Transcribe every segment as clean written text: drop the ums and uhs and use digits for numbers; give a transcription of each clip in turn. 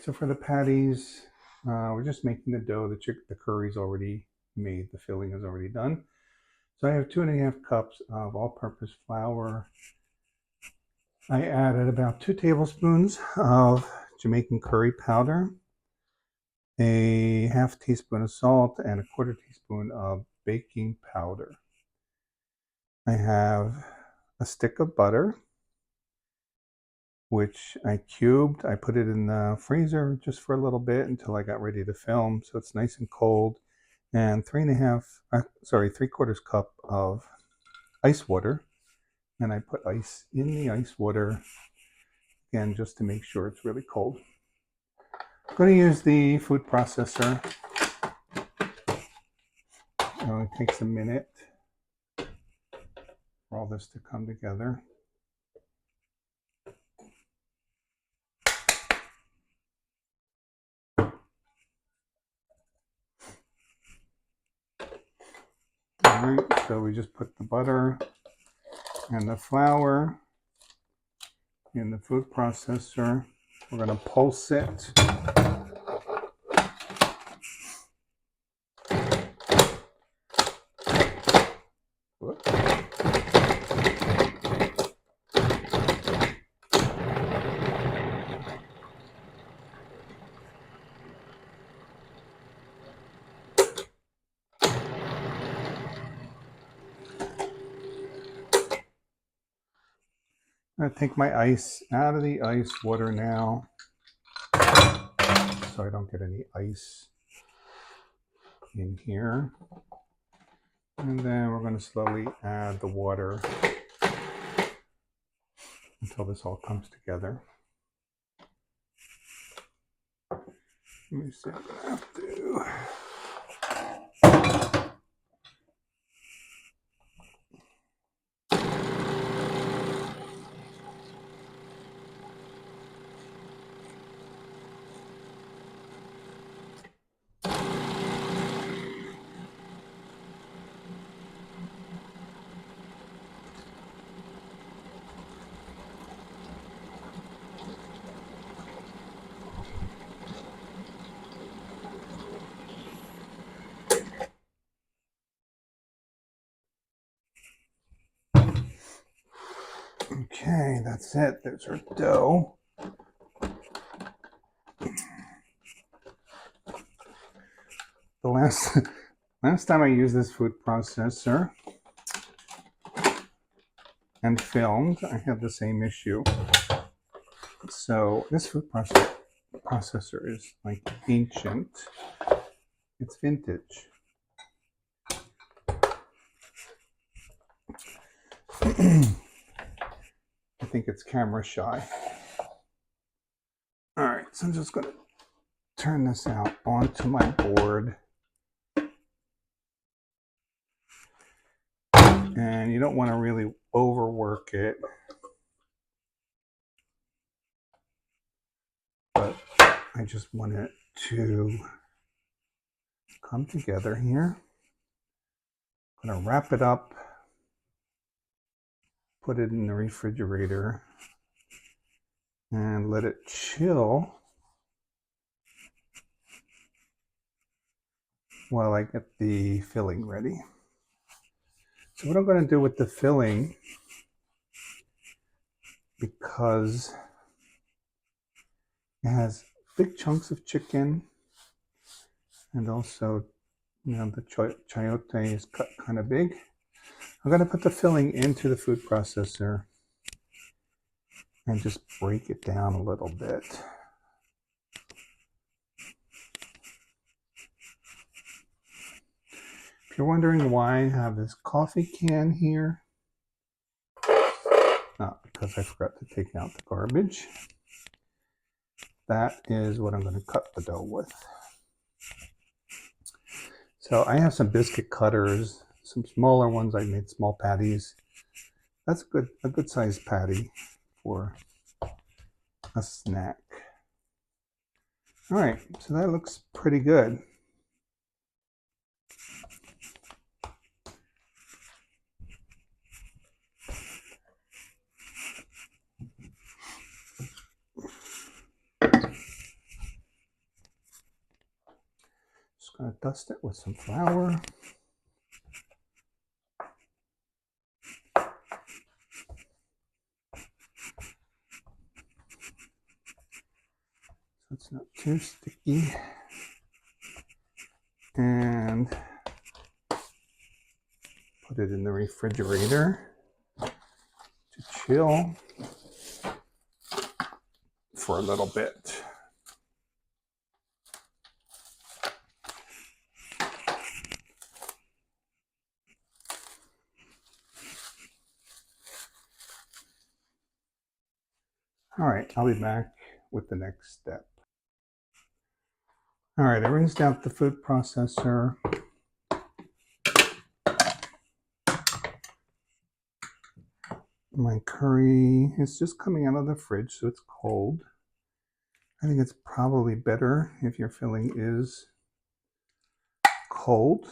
so for the patties, we're just making the dough. The curry's already made. The filling is already done. So I have 2.5 cups of all-purpose flour. I added about 2 tablespoons of Jamaican curry powder, a half teaspoon of salt, and a quarter teaspoon of baking powder. I have a stick of butter, which I cubed. I put it in the freezer just for a little bit until I got ready to film, so it's nice and cold. And 3/4 cup of ice water. And I put ice in the ice water, again, just to make sure it's really cold. I'm going to use the food processor. It only takes a minute for all this to come together. All right, so we just put the butter and the flour in the food processor. We're going to pulse it. I'm going to take my ice out of the ice water now, so I don't get any ice in here. And then we're going to slowly add the water until this all comes together. Let me see what I have to do. Okay, that's it. There's our dough. The last time I used this food processor and filmed, I had the same issue. So this food processor is like ancient. It's vintage. I think it's camera shy. All right, so I'm just going to turn this out onto my board. And you don't want to really overwork it, but I just want it to come together here. I'm going to wrap it up, put it in the refrigerator, and let it chill while I get the filling ready. So what I'm going to do with the filling, because it has big chunks of chicken and also, you know, the chayote is cut kind of big. I'm going to put the filling into the food processor and just break it down a little bit. If you're wondering why I have this coffee can here, not because I forgot to take out the garbage. That is what I'm going to cut the dough with. So I have some biscuit cutters, some smaller ones. I made small patties. That's a good sized patty for a snack. All right, so that looks pretty good. going to dust it with some flour. So it's not too sticky. And put it in the refrigerator to chill for a little bit. All right, I'll be back with the next step. All right, I rinsed out the food processor. My curry is just coming out of the fridge, so it's cold. I think it's probably better if your filling is cold.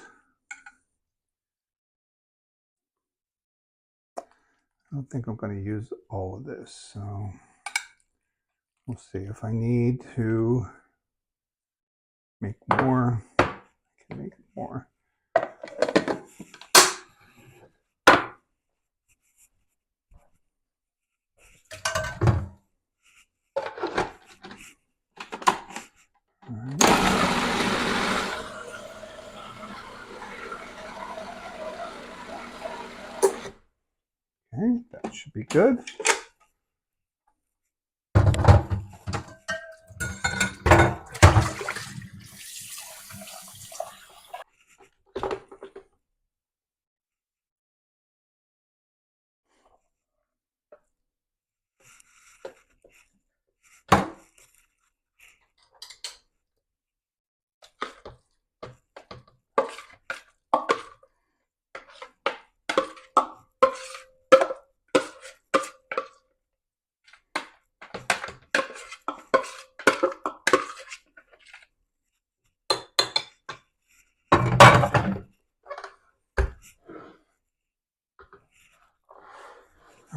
I don't think I'm going to use all of this, so we'll see. If I need to make more, I can make more. All right. Okay, that should be good.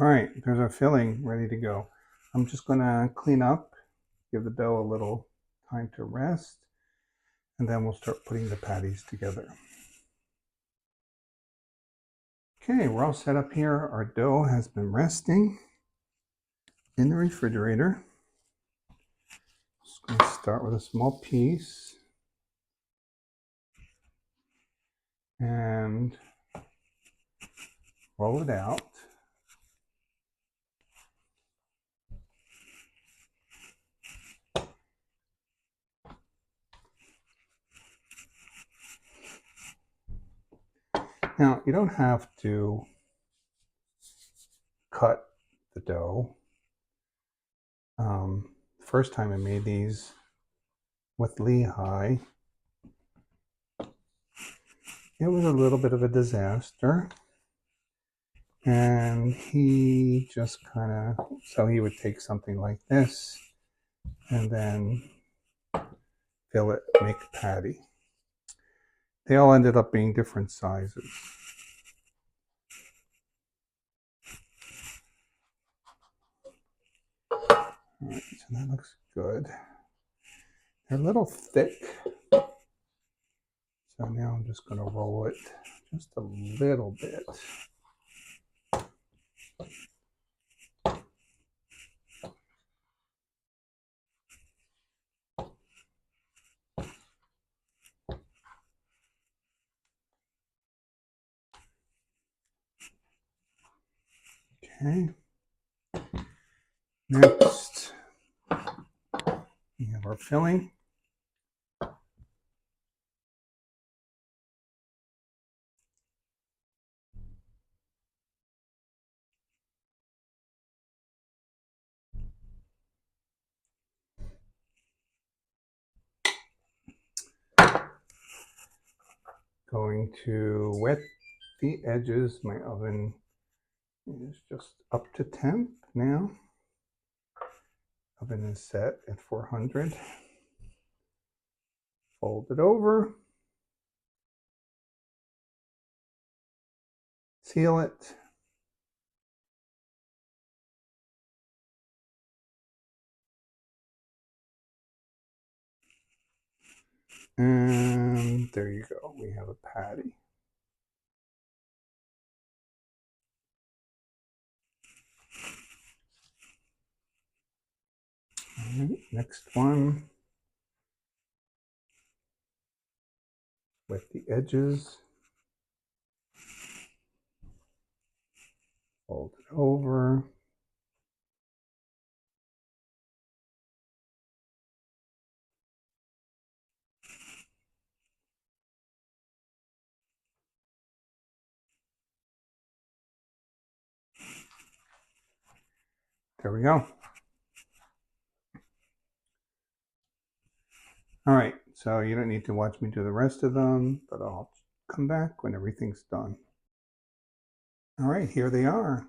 All right, there's our filling ready to go. I'm just going to clean up, give the dough a little time to rest, and then we'll start putting the patties together. Okay, we're all set up here. Our dough has been resting in the refrigerator. Just going to start with a small piece and roll it out. Now, you don't have to cut the dough. First time I made these with Lehigh, it was a little bit of a disaster. And he just kind of, so he would take something like this and then fill it, make a patty. They all ended up being different sizes. All right, so that looks good. They're a little thick. So now I'm just going to roll it just a little bit. Okay. Next, we have our filling. Going to wet the edges. My oven is just up to temp now. Oven is set at 400. Fold it over. Seal it. And There you go. We have a patty. All right, next one with the edges. Fold it over. There we go. All right, so you don't need to watch me do the rest of them, but I'll come back when everything's done. All right, here they are.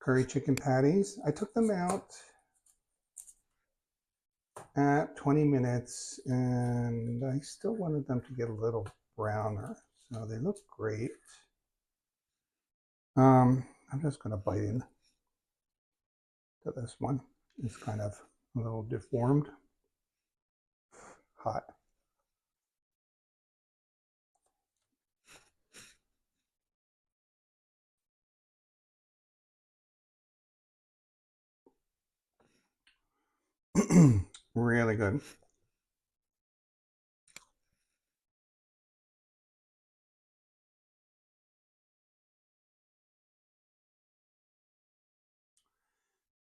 Curry chicken patties. I took them out at 20 minutes and I still wanted them to get a little browner. So they look great. I'm just going to bite in to this one. It's kind of a little deformed. Hot. Really good.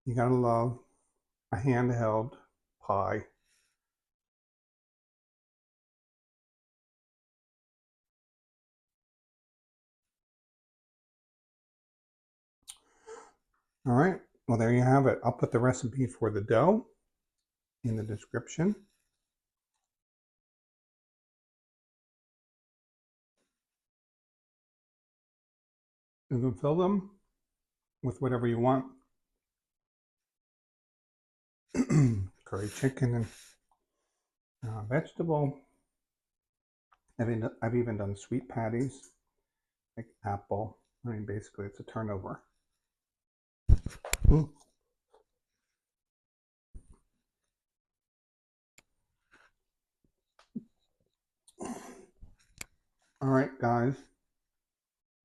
You gotta love a handheld pie. All right, well, there you have it. I'll put the recipe for the dough in the description. You can fill them with whatever you want. Curry chicken and vegetable. I've even done sweet patties, like apple. I mean, basically, it's a turnover. Ooh. All right, guys.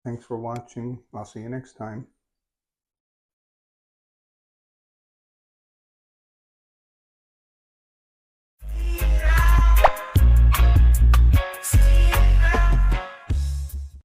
Thanks for watching. I'll see you next time.